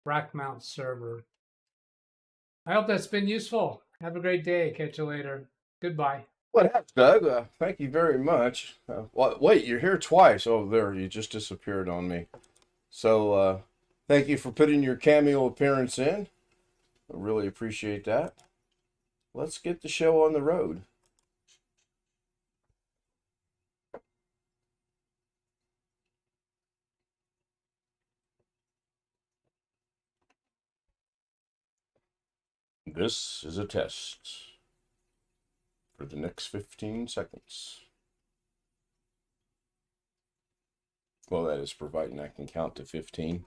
rack mount server. I hope that's been useful. Have a great day. Catch you later. Goodbye. What happens, Doug? Thank you very much. Wait, you're here twice. Oh, there, you just disappeared on me. So, thank you for putting your cameo appearance in. I really appreciate that. Let's get the show on the road. This is a test for the next 15 seconds. Well, that is providing I can count to 15.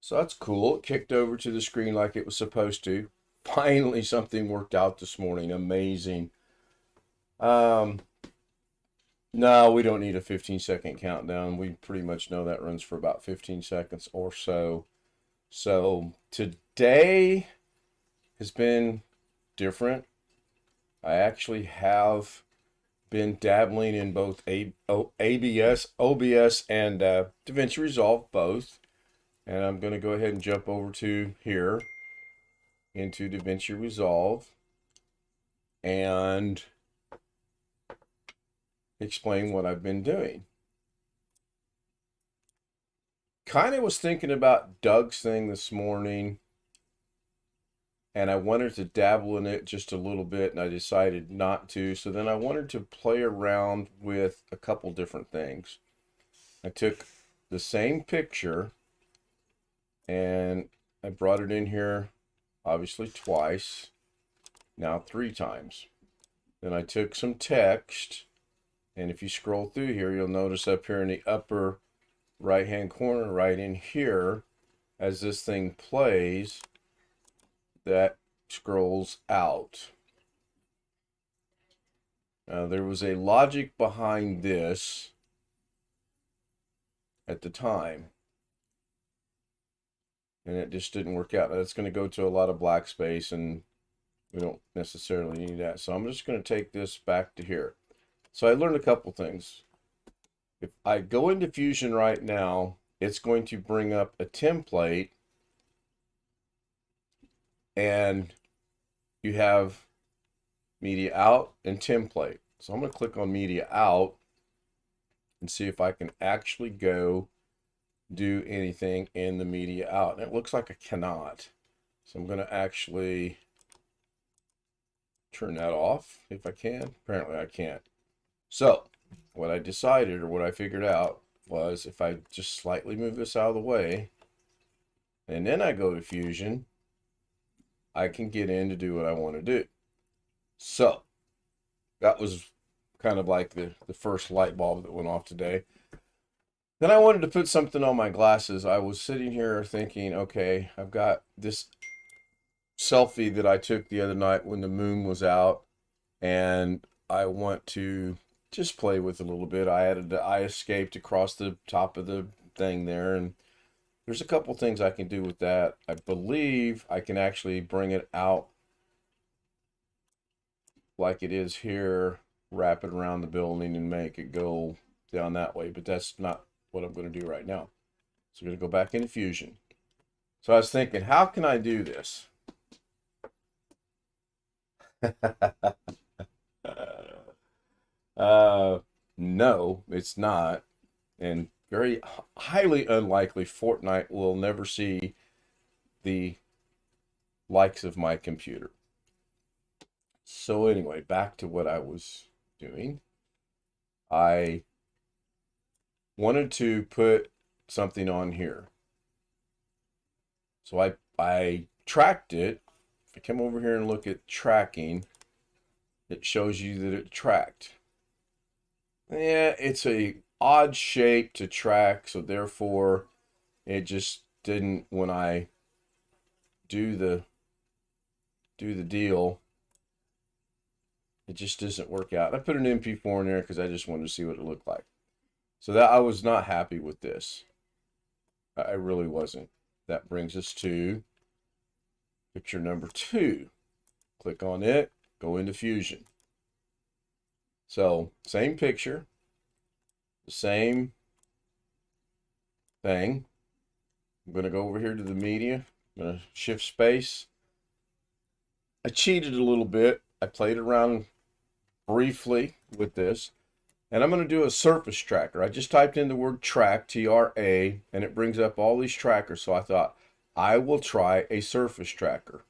So that's cool. It kicked over to the screen like it was supposed to. Finally, something worked out this morning. Amazing. No, we don't need a 15-second countdown. We pretty much know that runs for about 15 seconds or so. So today has been different. I actually have been dabbling in both OBS, and Davinci Resolve, both. And I'm going to go ahead and jump over to here into Davinci Resolve and explain what I've been doing. Kind of was thinking about Doug's thing this morning, and I wanted to dabble in it just a little bit, and I decided not to. So then I wanted to play around with a couple different things. I took the same picture and I brought it in here, obviously twice, now 3 times. Then I took some text, and if you scroll through here, you'll notice up here in the upper right hand corner, right in here, as this thing plays, that scrolls out. Now, there was a logic behind this at the time, and it just didn't work out. Now, it's going to go to a lot of black space, and we don't necessarily need that. So I'm just going to take this back to here. So I learned a couple things. If I go into Fusion right now, it's going to bring up a template, and you have media out and template. So I'm going to click on media out and see if I can actually go do anything in the media out. And it looks like I cannot. So I'm going to actually turn that off if I can. Apparently I can't. So what I decided, or what I figured out, was if I just slightly move this out of the way and then I go to Fusion, I can get in to do what I want to do. So that was kind of like the first light bulb that went off today. Then I wanted to put something on my glasses. I was sitting here thinking, okay, I've got this selfie that I took the other night when the moon was out, and I want to just play with it a little bit. I added the eye escaped across the top of the thing there, and there's a couple things I can do with that. I believe I can actually bring it out like it is here, wrap it around the building and make it go down that way, but that's not what I'm going to do right now. So I'm going to go back into Fusion. So I was thinking, how can I do this? No, it's not. And very highly unlikely Fortnite will never see the likes of my computer. So anyway, back to what I was doing. I wanted to put something on here. So I tracked it. If I come over here and look at tracking, it shows you that it tracked. Yeah, it's a odd shape to track, so therefore it just didn't, when I do the deal, it just doesn't work out. I put an MP4 in there because I just wanted to see what it looked like. So that I was not happy with this. I really wasn't. That brings us to picture number 2. Click on it, go into Fusion. So same picture, the same thing. I'm going to go over here to the media. I'm going to shift space. I cheated a little bit. I played around briefly with this. And I'm going to do a surface tracker. I just typed in the word track, T-R-A, and it brings up all these trackers. So I thought, I will try a surface tracker.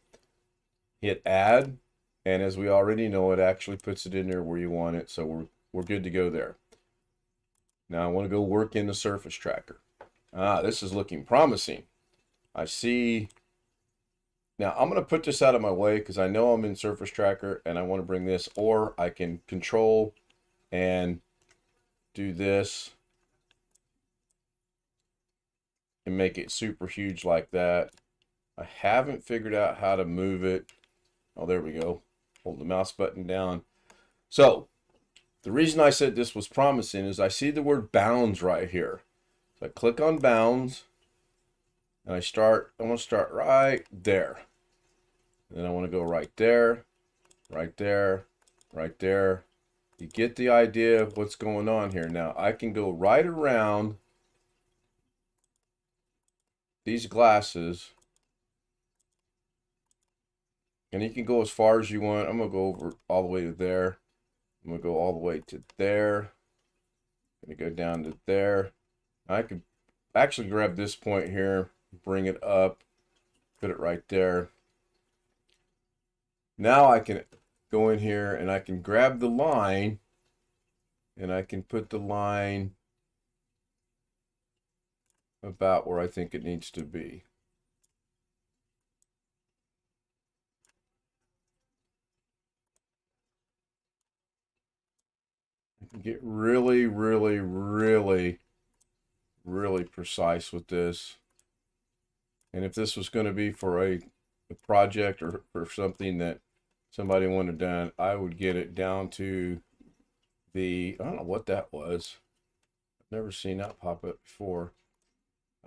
Hit add, and as we already know, it actually puts it in there where you want it. So we're good to go there. Now I want to go work in the surface tracker. This is looking promising. I see. Now I'm going to put this out of my way because I know I'm in surface tracker and I want to bring this, or I can control and do this and make it super huge like that. I haven't figured out how to move it. Oh, there we go. Hold the mouse button down. So the reason I said this was promising is I see the word bounds right here. So I click on bounds and I want to start right there. And then I want to go right there, right there, right there. You get the idea of what's going on here. Now I can go right around these glasses, and you can go as far as you want. I'm going to go over all the way to there. I'm going to go all the way to there. I'm going to go down to there. I could actually grab this point here, bring it up, put it right there. Now I can go in here and I can grab the line and I can put the line about where I think it needs to be. I can get really, really, really, really precise with this. And if this was going to be for a project or for something that somebody wanted done, I would get it down to the, I don't know what that was. I've never seen that pop up before.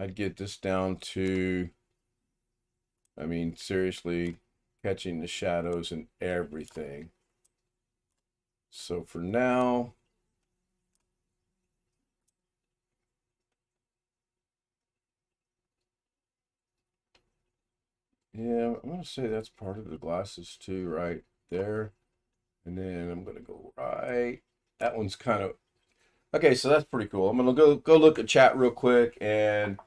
I'd get this down to, I mean, seriously, catching the shadows and everything. So for now, yeah, I'm going to say that's part of the glasses too, right there. And then I'm going to go right. That one's kind of, okay, so that's pretty cool. I'm going to go look at chat real quick. And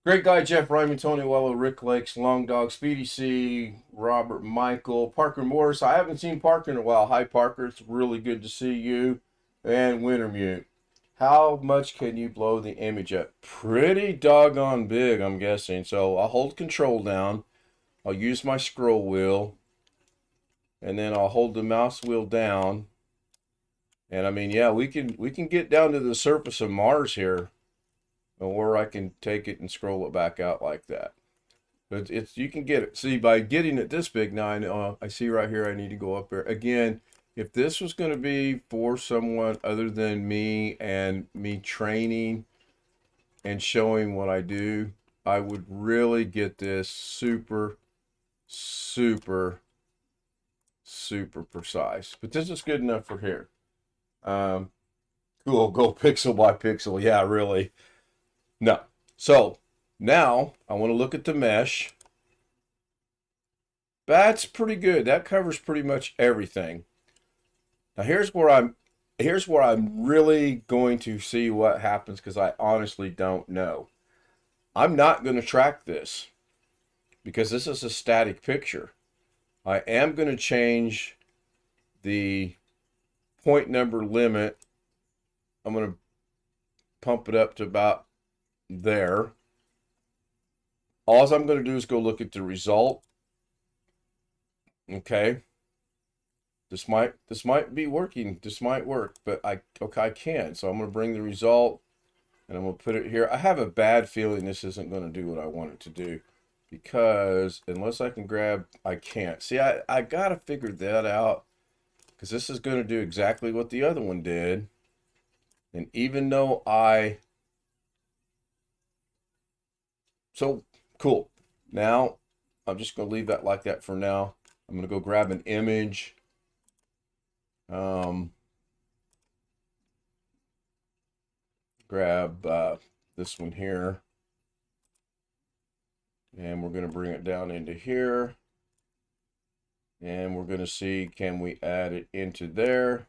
Great Guy, Jeff Ryman, Tony Wello, Rick Lakes, Long Dog, Speedy C, Robert Michael, Parker Morris. I haven't seen Parker in a while. Hi, Parker. It's really good to see you. And Wintermute. How much can you blow the image up? Pretty doggone big, I'm guessing. So I'll hold control down. I'll use my scroll wheel. And then I'll hold the mouse wheel down. And I mean, yeah, we can get down to the surface of Mars here. Or I can take it and scroll it back out like that. But it's, you can get it. See, by getting it this big now, I know, I see right here I need to go up there. Again, if this was going to be for someone other than me and me training and showing what I do, I would really get this super, super, super precise. But this is good enough for here. Cool, go pixel by pixel. Yeah, really. No. So now I want to look at the mesh. That's pretty good. That covers pretty much everything. Now here's where I'm really going to see what happens, because I honestly don't know. I'm not going to track this because this is a static picture. I am going to change the point number limit. I'm going to pump it up to about there. All I'm going to do is go look at the result. Okay. This might be working. This might work, but I can. So I'm going to bring the result and I'm going to put it here. I have a bad feeling this isn't going to do what I want it to do, because unless I can grab, I can't. See, I got to figure that out, because this is going to do exactly what the other one did. And even though so cool. Now I'm just going to leave that like that for now. I'm going to go grab an image. Grab this one here. And we're going to bring it down into here. And we're going to see, can we add it into there?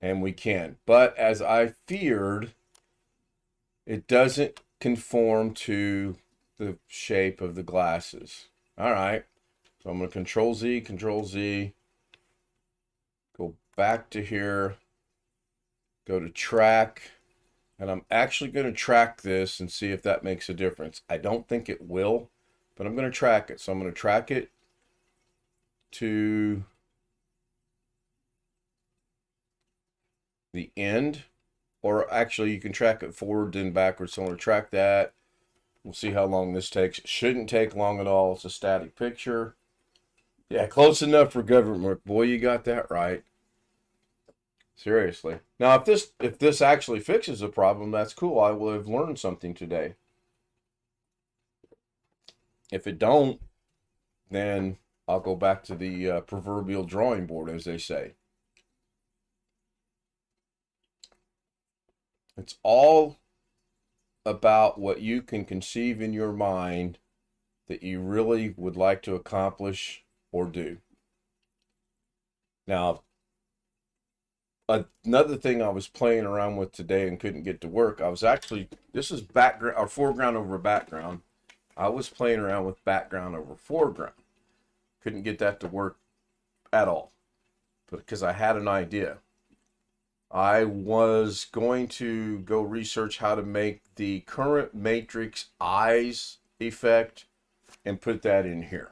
And we can. But as I feared, it doesn't conform to the shape of the glasses. All right. So I'm going to Control Z, go back to here, go to track, and I'm actually going to track this and see if that makes a difference. I don't think it will, but I'm going to track it. So I'm going to track it to the end, or actually you can track it forward then backwards. So I'm going to track that. We'll see how long this takes. It shouldn't take long at all. It's a static picture. Yeah, close enough for government. Boy, you got that right. Seriously. Now, if this actually fixes the problem, that's cool. I will have learned something today. If it don't, then I'll go back to the proverbial drawing board, as they say. It's all about what you can conceive in your mind that you really would like to accomplish or do. Now, another thing I was playing around with today and couldn't get to work, this is background or foreground over background. I was playing around with background over foreground. Couldn't get that to work at all, because I had an idea. I was going to go research how to make the current matrix eyes effect and put that in here.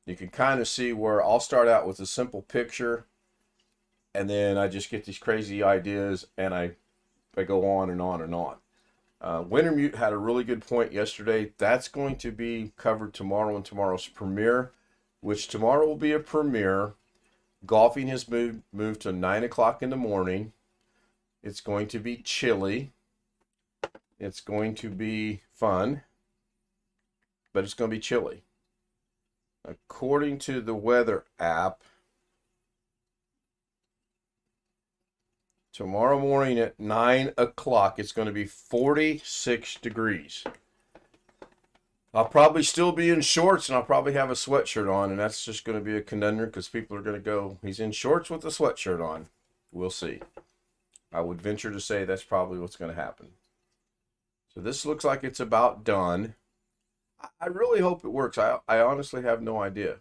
You can kind of see where I'll start out with a simple picture, and then I just get these crazy ideas, and I go on and on and on. Wintermute had a really good point yesterday. That's going to be covered tomorrow in tomorrow's premiere, which tomorrow will be a premiere. Golfing has moved to 9 o'clock in the morning. It's going to be chilly. It's going to be fun, but it's going to be chilly. According to the weather app, tomorrow morning at 9 o'clock, it's going to be 46 degrees. I'll probably still be in shorts, and I'll probably have a sweatshirt on, and that's just going to be a conundrum because people are going to go, he's in shorts with a sweatshirt on. We'll see. I would venture to say that's probably what's going to happen. So this looks like it's about done. I really hope it works. I honestly have no idea.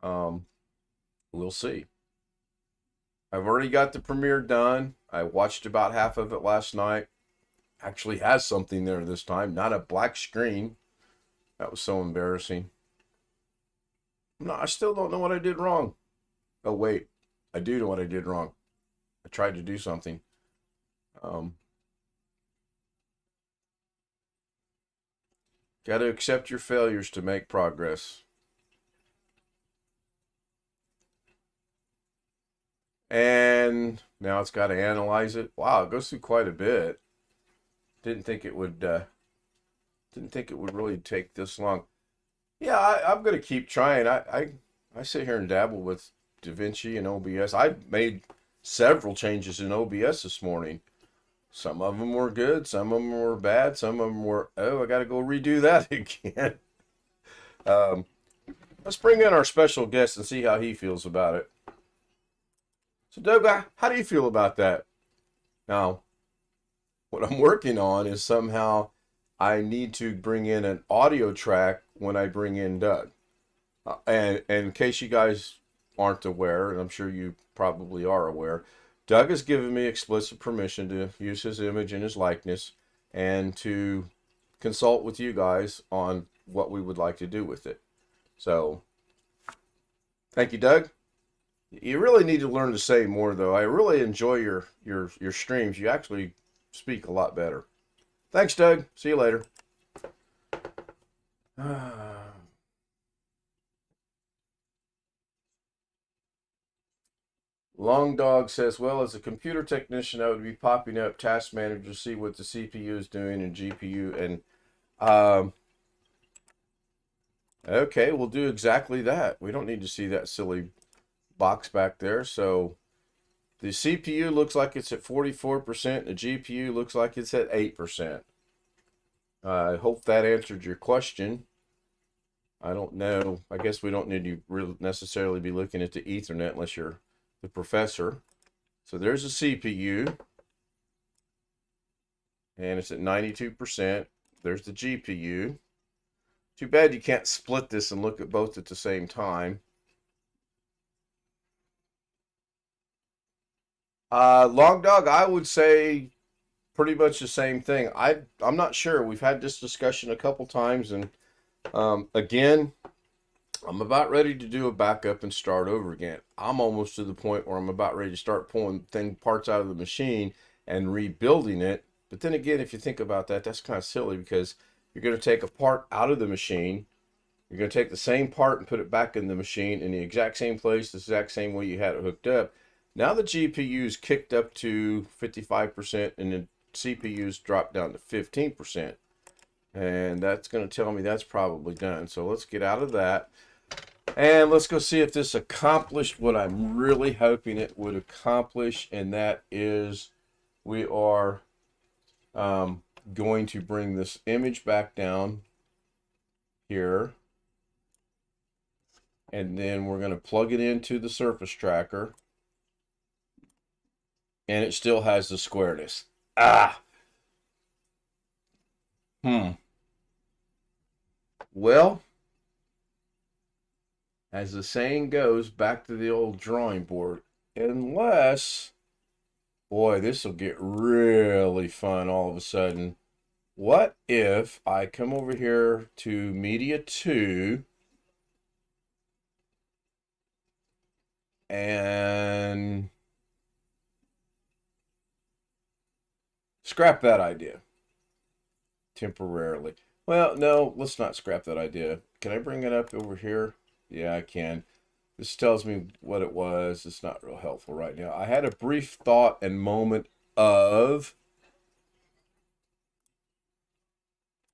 We'll see. I've already got the premiere done. I watched about half of it last night. Actually has something there this time, not a black screen. That was so embarrassing. No, I still don't know what I did wrong. Oh, wait. I do know what I did wrong. I tried to do something. Got to accept your failures to make progress. And now it's got to analyze it. Wow, it goes through quite a bit. Didn't think it would really take this long. Yeah, I'm going to keep trying. I sit here and dabble with Davinci and OBS. I made several changes in OBS this morning. Some of them were good. Some of them were bad. Some of them were, oh, I got to go redo that again. Let's bring in our special guest and see how he feels about it. So, Doug, how do you feel about that? Now, what I'm working on is somehow I need to bring in an audio track when I bring in Doug. And in case you guys aren't aware, and I'm sure you probably are aware, Doug has given me explicit permission to use his image and his likeness and to consult with you guys on what we would like to do with it. So, thank you, Doug. You really need to learn to say more, though. I really enjoy your streams. You actually speak a lot better. Thanks, Doug. See you later. Long Dog says, well, as a computer technician, I would be popping up Task Manager to see what the CPU is doing and GPU. And, okay, we'll do exactly that. We don't need to see that silly box back there. So the CPU looks like it's at 44%. The GPU looks like it's at 8%. I hope that answered your question. I don't know. I guess we don't need to really necessarily be looking at the Ethernet unless you're the professor. So there's a CPU, and it's at 92%. There's the GPU. Too bad you can't split this and look at both at the same time. Long Dog, I would say pretty much the same thing. I'm not sure. We've had this discussion a couple times, and again, I'm about ready to do a backup and start over again. I'm almost to the point where I'm about ready to start pulling parts out of the machine and rebuilding it. But then again, if you think about that, that's kind of silly because you're going to take a part out of the machine. You're going to take the same part and put it back in the machine in the exact same place, the exact same way you had it hooked up. Now the GPU's kicked up to 55% and the CPU's dropped down to 15%. And that's going to tell me that's probably done. So let's get out of that. And let's go see if this accomplished what I'm really hoping it would accomplish. And that is we are going to bring this image back down here. And then we're going to plug it into the surface tracker. And it still has the squareness. Well, as the saying goes, back to the old drawing board. Unless, boy, this will get really fun all of a sudden. What if I come over here to Media 2 and scrap that idea temporarily? Well, no, let's not scrap that idea. Can I bring it up over here? Yeah, I can. This tells me what it was. It's not real helpful right now. I had a brief thought and moment of,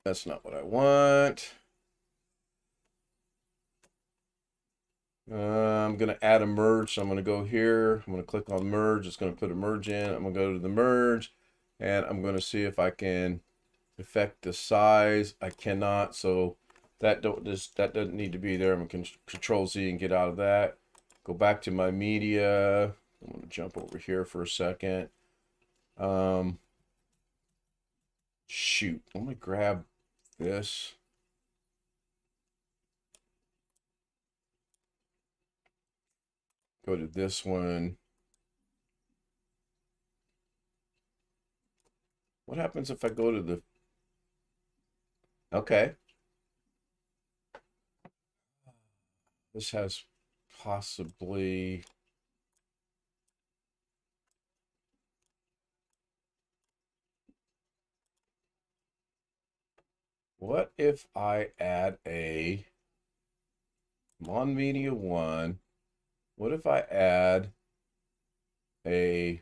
that's not what I want. I'm going to add a merge. So I'm going to go here. I'm going to click on merge. It's going to put a merge in. I'm going to go to the merge and I'm going to see if I can affect the size. I cannot. So that doesn't need to be there. I'm going to control Z and get out of that. Go back to my media. I'm going to jump over here for a second. Shoot. Let me grab this. Go to this one. What happens if I go to the... Okay. This has possibly... What if I add a... I'm on media 1. What if I add a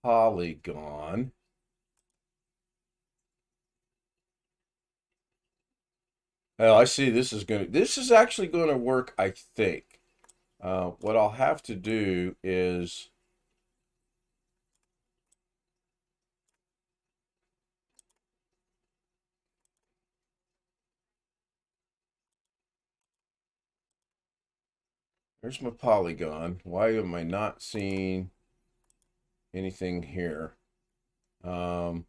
polygon? Oh, I see this is actually going to work, I think. What I'll have to do is there's my polygon. Why am I not seeing anything here? That's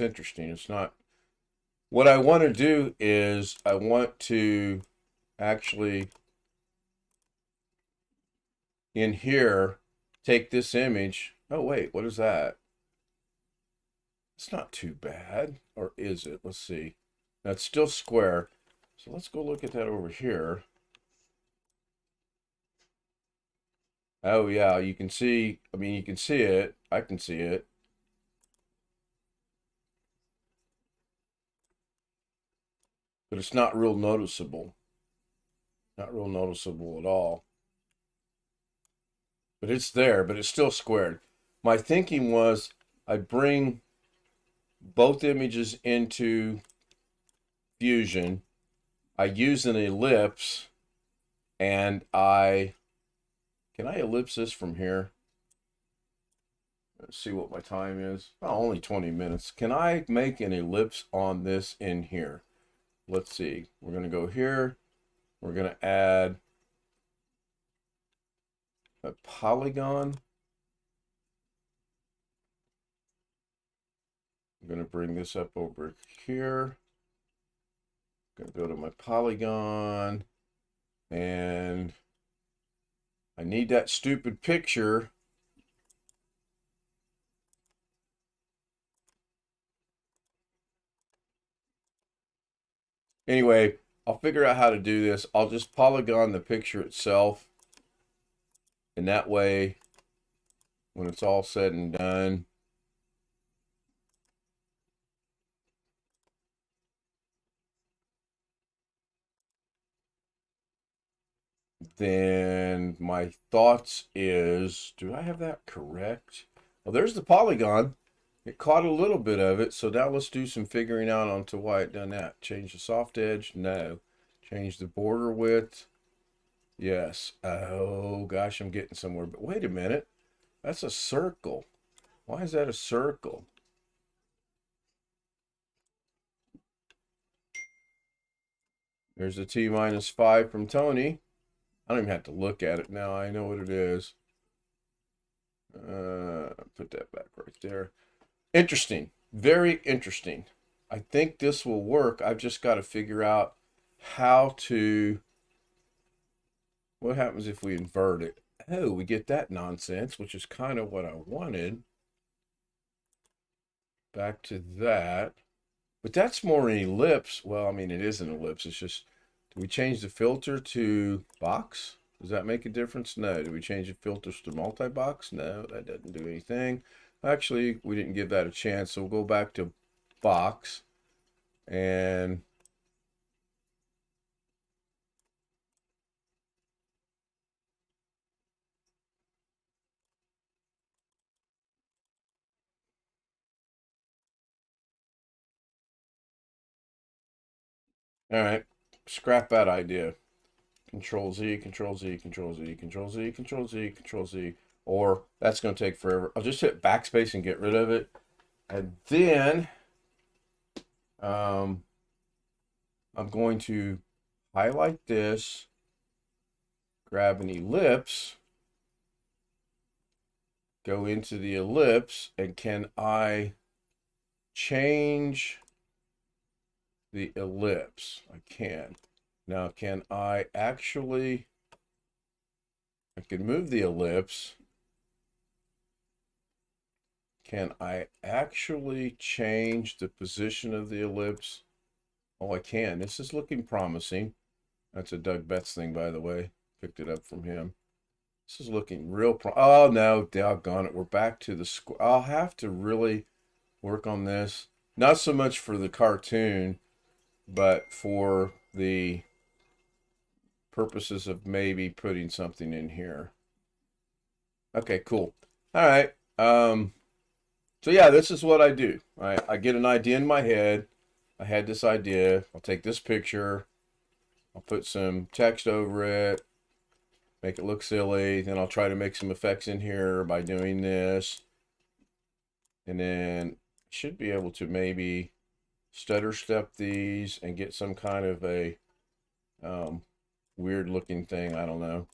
interesting. It's not. What I want to do is I want to actually in here take this image. Oh wait, what is that? It's not too bad, or is it? Let's see. That's still square. So let's go look at that over here. Oh yeah, you can see, I mean, you can see it. I can see it. But it's not real noticeable. Not real noticeable at all. But it's there, but it's still squared. My thinking was I bring both images into Fusion. I use an ellipse and can I ellipse this from here? Let's see what my time is. Oh, only 20 minutes. Can I make an ellipse on this in here? Let's see. We're going to go here. We're going to add a polygon. I'm going to bring this up over here. I'm going to go to my polygon. And I need that stupid picture. Anyway, I'll figure out how to do this. I'll just polygon the picture itself. And that way, when it's all said and done, then my thoughts is, do I have that correct? Well, there's the polygon. It caught a little bit of it. So now let's do some figuring out onto why it done that. Change the soft edge? No. Change the border width? Yes. Oh, gosh, I'm getting somewhere. But wait a minute. That's a circle. Why is that a circle? There's a T-5 from Tony. I don't even have to look at it now. I know what it is. Put that back right there. Interesting. Very interesting. I think this will work. I've just got to figure out how to... What happens if we invert it? Oh, we get that nonsense, which is kind of what I wanted. Back to that. But that's more an ellipse. Well, I mean, it is an ellipse. It's just, do we change the filter to box? Does that make a difference? No. Do we change the filters to multi-box? No, that doesn't do anything. Actually, we didn't give that a chance. So we'll go back to box. And all right, scrap that idea. Control Z, Control Z, Control Z, Control Z, Control Z, Control Z. Or that's going to take forever. I'll just hit backspace and get rid of it. And then I'm going to highlight this, grab an ellipse, go into the ellipse, and can I change the ellipse? I can. Now, can I actually, I can move the ellipse. Can I actually change the position of the ellipse? Oh, I can. This is looking promising. That's a Doug Betts thing, by the way. Picked it up from him. This is looking real oh, no, doggone it. We're back to the square. I'll have to really work on this. Not so much for the cartoon, but for the purposes of maybe putting something in here. Okay, cool. All right. So yeah, this is what I do. I get an idea in my head. I had this idea. I'll take this picture. I'll put some text over it. Make it look silly. Then I'll try to make some effects in here by doing this. And then I should be able to maybe stutter step these and get some kind of a weird looking thing. I don't know.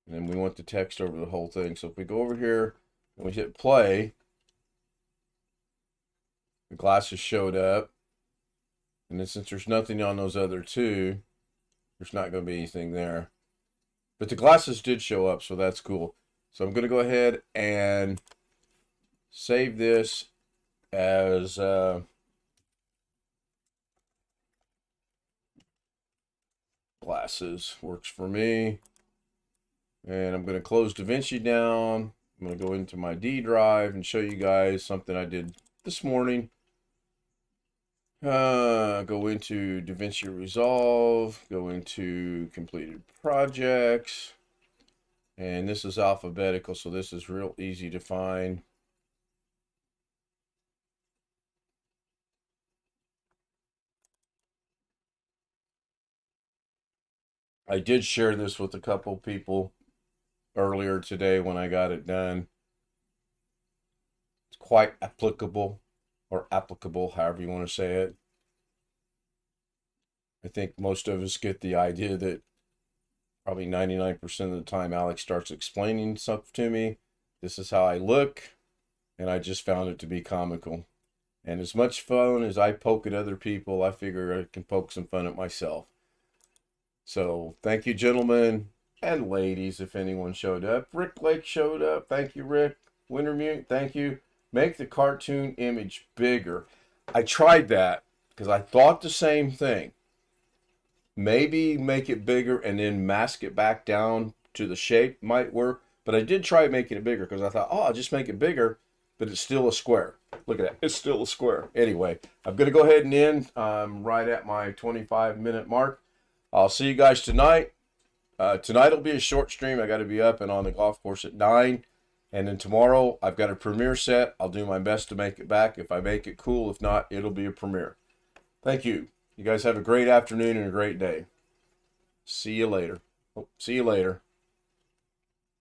And then we want the text over the whole thing. So if we go over here and we hit play, the glasses showed up. And then since there's nothing on those other two, there's not going to be anything there. But the glasses did show up, so that's cool. So I'm going to go ahead and save this as glasses. Works for me. And I'm going to close Davinci down. I'm going to go into my D drive and show you guys something I did this morning. Go into Davinci Resolve, go into completed projects, and this is alphabetical, so this is real easy to find. I did share this with a couple people earlier today when I got it done. It's quite applicable, or applicable, however you want to say it. I think most of us get the idea that probably 99% of the time Alex starts explaining stuff to me. This is how I look, and I just found it to be comical. And as much fun as I poke at other people, I figure I can poke some fun at myself. So thank you, gentlemen and ladies, if anyone showed up. Rick Lake showed up. Thank you, Rick. Wintermute, thank you. Make the cartoon image bigger. I tried that because I thought the same thing. Maybe make it bigger and then mask it back down to the shape might work. But I did try making it bigger because I thought, oh, I'll just make it bigger, but it's still a square. Look at that. It's still a square. Anyway, I'm going to go ahead and end. I'm right at my 25-minute mark. I'll see you guys tonight. Tonight will be a short stream. I got to be up and on the golf course at 9. And then tomorrow, I've got a premiere set. I'll do my best to make it back. If I make it, cool. If not, it'll be a premiere. Thank you. You guys have a great afternoon and a great day. See you later. See you later.